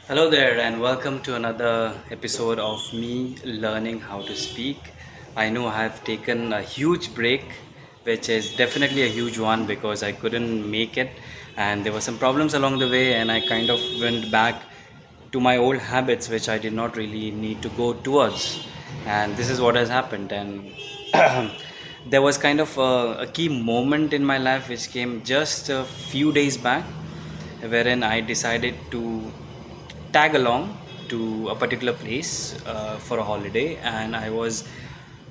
Hello there, and welcome to another episode of me learning how to speak. I know I have taken a huge break, which is definitely a huge one because I couldn't make it, and there were some problems along the way, and I kind of went back to my old habits, which I did not really need to go towards. And this is what has happened. And there was kind of a key moment in my life which came just a few days back, wherein I decided to tag along to a particular place for a holiday, and I was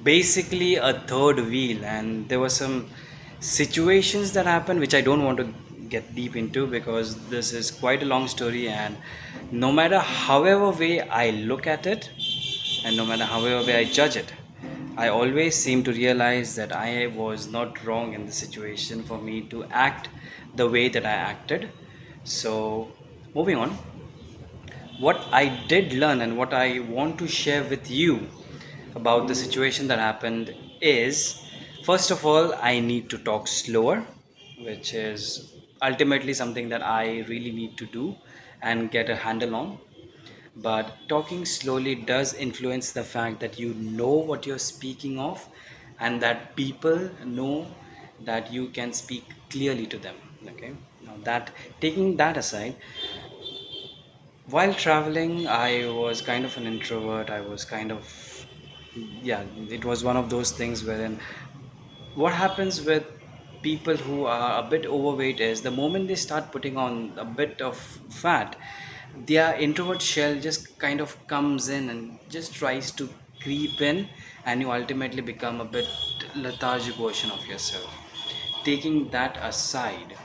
basically a third wheel. And there were some situations that happened which I don't want to get deep into because this is quite a long story, and no matter however way I look at it and no matter however way I judge it, I always seem to realize that I was not wrong in the situation for me to act the way that I acted. So, moving on, what I did learn and what I want to share with you about the situation that happened is, first of all, I need to talk slower, which is ultimately something that I really need to do and get a handle on. But talking slowly does influence the fact that you know what you're speaking of and that people know that you can speak clearly to them. Okay, now that, taking that aside, while traveling, I was kind of an introvert. I was kind of, yeah, it was one of those things wherein what happens with people who are a bit overweight is the moment they start putting on a bit of fat, their introvert shell just kind of comes in and just tries to creep in, and you ultimately become a bit lethargic version of yourself. Taking that aside,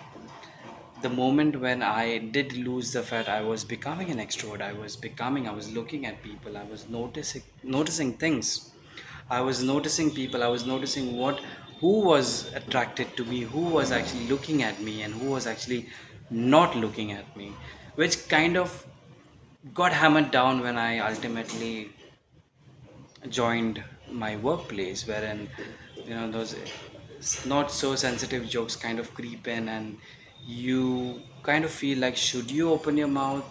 the moment when I did lose the fat, I was becoming an extrovert. I was looking at people, I was noticing things. I was noticing people, I was noticing who was attracted to me, who was actually looking at me, and who was actually not looking at me, which kind of got hammered down when I ultimately joined my workplace, wherein those not so sensitive jokes kind of creep in, and you kind of feel like, should you open your mouth?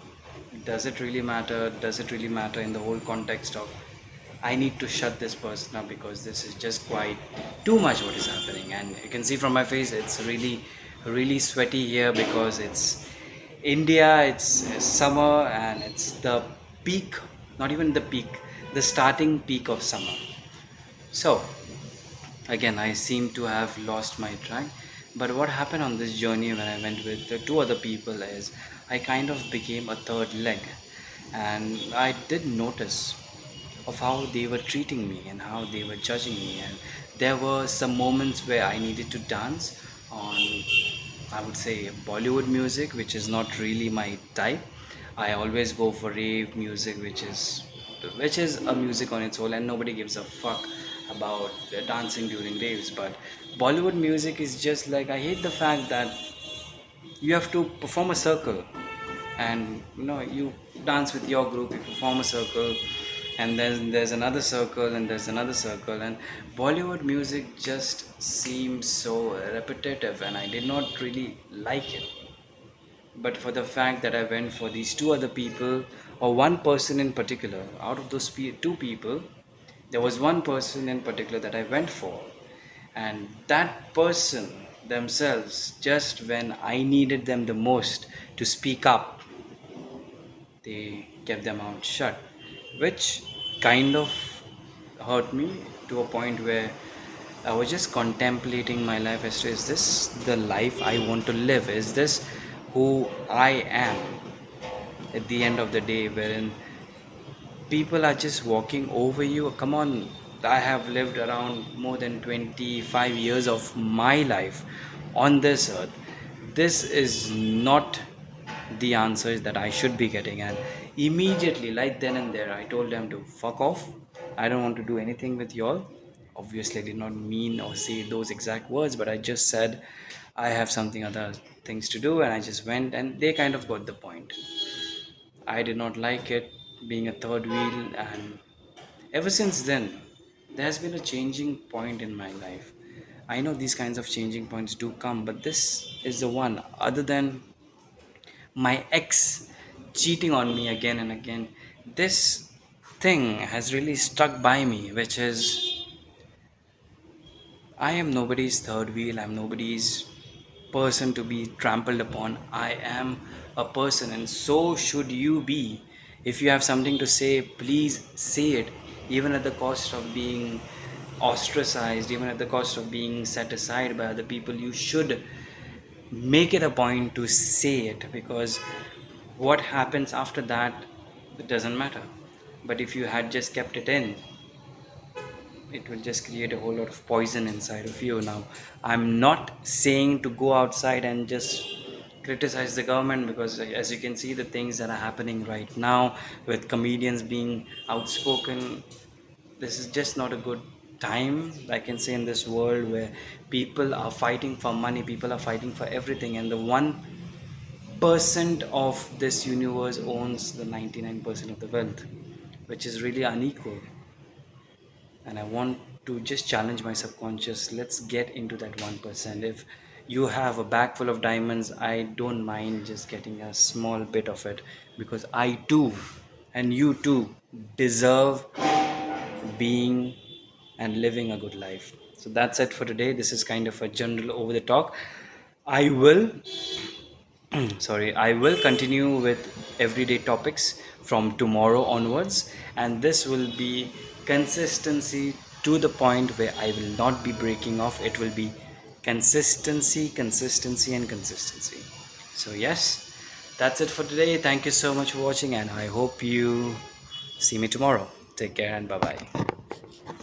Does it really matter? Does it really matter in the whole context of, I need to shut this person up because this is just quite too much what is happening. And you can see from my face, it's really, really sweaty here because it's India, it's summer, and it's the peak, not even the peak, the starting peak of summer. So, again, I seem to have lost my track. But what happened on this journey when I went with the two other people is I kind of became a third leg. And I did notice of how they were treating me and how they were judging me. And there were some moments where I needed to dance on, I would say, Bollywood music, which is not really my type. I always go for rave music, which is a music on its own, and nobody gives a fuck about dancing during raves. But Bollywood music is just like, I hate the fact that you have to perform a circle, and you dance with your group, you perform a circle, and then there's another circle, and there's another circle. And Bollywood music just seems so repetitive, and I did not really like it. But for the fact that I went for these two other people, or one person in particular, out of those two people, there was one person in particular that I went for. And that person themselves, just when I needed them the most to speak up, they kept their mouth shut, which kind of hurt me to a point where I was just contemplating my life as to, is this the life I want to live? Is this who I am at the end of the day, wherein people are just walking over you? Come on, I have lived around more than 25 years of my life on this earth. This is not the answers that I should be getting. And immediately, like then and there, I told them to fuck off. I don't want to do anything with y'all. Obviously, I did not mean or say those exact words, but I just said I have something other things to do, and I just went, and they kind of got the point. I did not like it being a third wheel, and ever since then, there has been a changing point in my life. I know these kinds of changing points do come, but this is the one. Other than my ex, cheating on me again and again. This thing has really stuck by me, which is I am nobody's third wheel, I'm nobody's person to be trampled upon. I am a person, and so should you be. If you have something to say, please say it, even at the cost of being ostracized, even at the cost of being set aside by other people. You should make it a point to say it, because what happens after that, it doesn't matter. But if you had just kept it in, it will just create a whole lot of poison inside of you. Now, I'm not saying to go outside and just criticize the government, because as you can see, the things that are happening right now with comedians being outspoken, this is just not a good time, I can say, in this world where people are fighting for money, people are fighting for everything, and the 1% of this universe owns the 99% of the wealth, which is really unequal. And I want to just challenge my subconscious. Let's get into that 1%. If you have a bag full of diamonds, I don't mind just getting a small bit of it, because I too, and you too, deserve being and living a good life. So that's it for today. This is kind of a general over the talk. I will I will continue with everyday topics from tomorrow onwards, and this will be consistency to the point where I will not be breaking off. It will be consistency, consistency, and consistency. So yes, that's it for today. Thank you so much for watching, and I hope you see me tomorrow. Take care and bye bye.